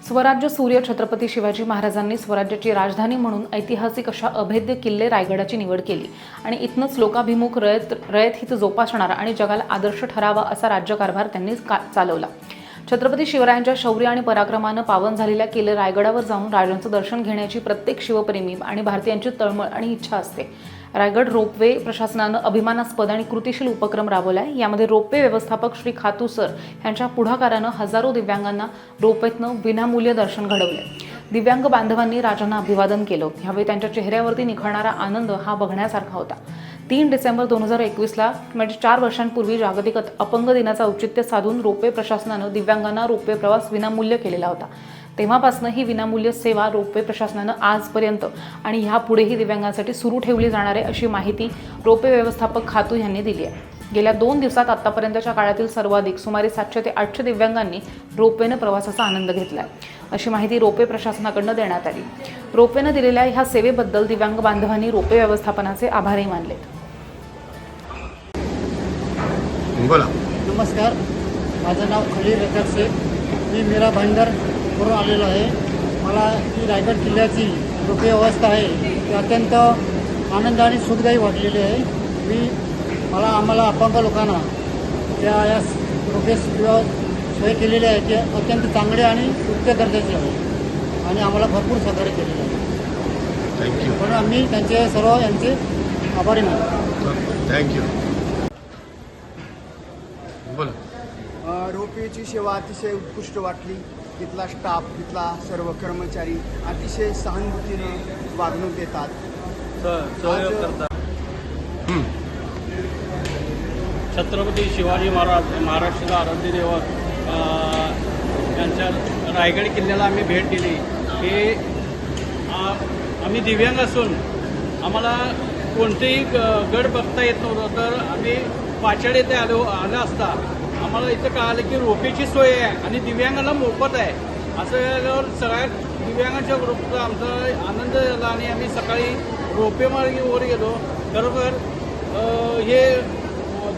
स्वराज्य सूर्य छत्रपती शिवाजी महाराजांनी स्वराज्याची राजधानी म्हणून ऐतिहासिक अशा अभेद्य किल्ले रायगडाची निवड केली आणि इथनच लोकाभिमुख रयत हित जोपासणारा आणि जगाला आदर्श ठरावा असा राज्यकारभार त्यांनी चालवला। छत्रपती शिवरायांच्या शौर्य आणि पराक्रमानं पावन झालेल्या किल्ले रायगडावर जाऊन राजांचं दर्शन घेण्याची प्रत्येक शिवप्रेमी आणि भारतीयांची तळमळ आणि इच्छा असते। रायगड रोपवे प्रशासनानं अभिमानास्पद आणि कृतिशील उपक्रम राबवलाय। यामध्ये रोपवे व्यवस्थापक श्री खातू सर यांच्या पुढाकारानं हजारो दिव्यांगांना रोपवेतनं विनामूल्य दर्शन घडवले। दिव्यांग बांधवांनी राजांना अभिवादन केलं। यावेळी त्यांच्या चेहऱ्यावरती निखळणारा आनंद हा बघण्यासारखा होता। 3 डिसेंबर 2021ला म्हणजे 4 वर्षांपूर्वी जागतिक अपंग दिनाचं औचित्य साधून रोपवे प्रशासनानं दिव्यांगांना रोपवे प्रवास विनामूल्य केलेला होता। तेव्हापासून ही विनामूल्य सेवा रोपवे प्रशासनानं आजपर्यंत आणि ह्यापुढेही दिव्यांगांसाठी सुरू ठेवली जाणार आहे अशी माहिती रोपवे व्यवस्थापक खातू यांनी दिली आहे। गेल्या 2 दिवसात आतापर्यंतच्या काळातील सर्वाधिक सुमारे 700 ते 800 दिव्यांगांनी रोपवेनं प्रवासाचा आनंद घेतलाय अशी माहिती रोपवे प्रशासनाकडून देण्यात आली। रोपवेनं दिलेल्या ह्या सेवेबद्दल दिव्यांग बांधवांनी रोपवे व्यवस्थापनाचे आभारही मानले। बोला। नमस्कार, माझं नाव खलील रजाक शेख, मी मीरा भाईंदर वरून आलेलो आहे। मला ही रायगड किल्ल्याची रोपवे व्यवस्था आहे ती अत्यंत आनंद आणि सुखदायी वाटलेली आहे। आम्हाला अपंग लोकांना त्या या रोपवे सोय केलेली आहे ते अत्यंत चांगले आणि उच्च दर्जाचे आहे आणि आम्हाला भरपूर सहकार्य केलेलं आहे। थँक्यू। म्हणून आम्ही त्यांचे सर्व यांचे आभारी मानतो। थँक्यू। बोला। रोपवेची सेवा अतिशय उत्कृष्ट वाटली। तिथला स्टाफ, तिथला सर्व कर्मचारी अतिशय सहानुभूतीनं वागणूक देतात, सहयोग करतात। छत्रपती शिवाजी महाराष्ट्राचा आराध्य दैवत यांच्या रायगड किल्ल्याला आम्ही भेट दिली। हे आम्ही दिव्यांग असून आम्हाला कोणतेही गड बघता येत नव्हतं, तर आम्ही पाचाड येथे आलं असता आम्हाला इथं कळालं की रोपवेची सोय आहे आणि दिव्यांगांना मोफत आहे। असं सगळ्या दिव्यांगांच्या ग्रुपचा आमचा आनंद झाला आणि आम्ही सकाळी रोपवेवर गेलो। खरोखर हे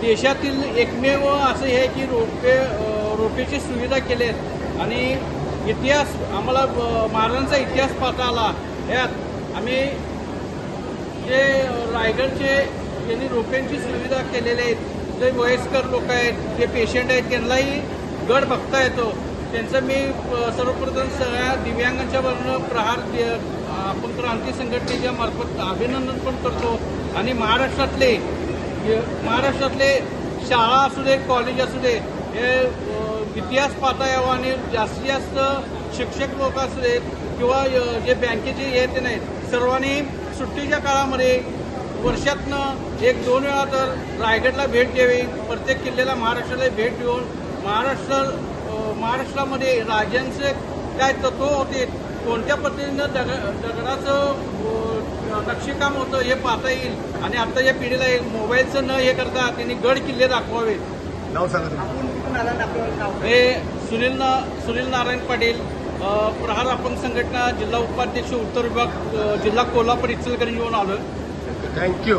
देशातील एकमेव असं हे की रोपवेची सुविधा केलेत आणि इतिहास आम्हाला महाराजांचा इतिहास पाहता आला। यात आम्ही जे रायगडचे यांनी रोपवेची सुविधा केलेल्या आहेत, जे वयस्कर लोक आहेत, जे पेशंट आहेत, त्यांनाही गड बघता येतो। त्यांचं मी सर्वप्रथम सगळ्या दिव्यांगांच्या वरनं प्रहार आपण क्रांती संघटनेच्या मार्फत अभिनंदन पण करतो आणि महाराष्ट्रातले शाळा असू दे, कॉलेज असू दे, हे इतिहास पाहता यावा आणि जास्तीत जास्त शिक्षक लोक असू देत किंवा जे बँकेचे हे ते नाहीत, सर्वांनी सुट्टीच्या काळामध्ये वर्षातनं 1-2 वेळा तर रायगडला भेट द्यावी। प्रत्येक किल्ल्याला महाराष्ट्राला भेट देऊन महाराष्ट्रामध्ये राजांचे काय तत्व होते, कोणत्या पद्धतीनं दगडाचं नक्षीकाम होतं हे पाहता येईल आणि आता या पिढीला मोबाईलचं न हे करता त्यांनी गड किल्ले दाखवावे। नाव सांगा। हे सुनील नारायण पाटील, प्रहार अपंग संघटना, जिल्हा उपाध्यक्ष, उत्तर विभाग, जिल्हा कोल्हापूर इचलकरंजीवरून आलो। थँक्यू।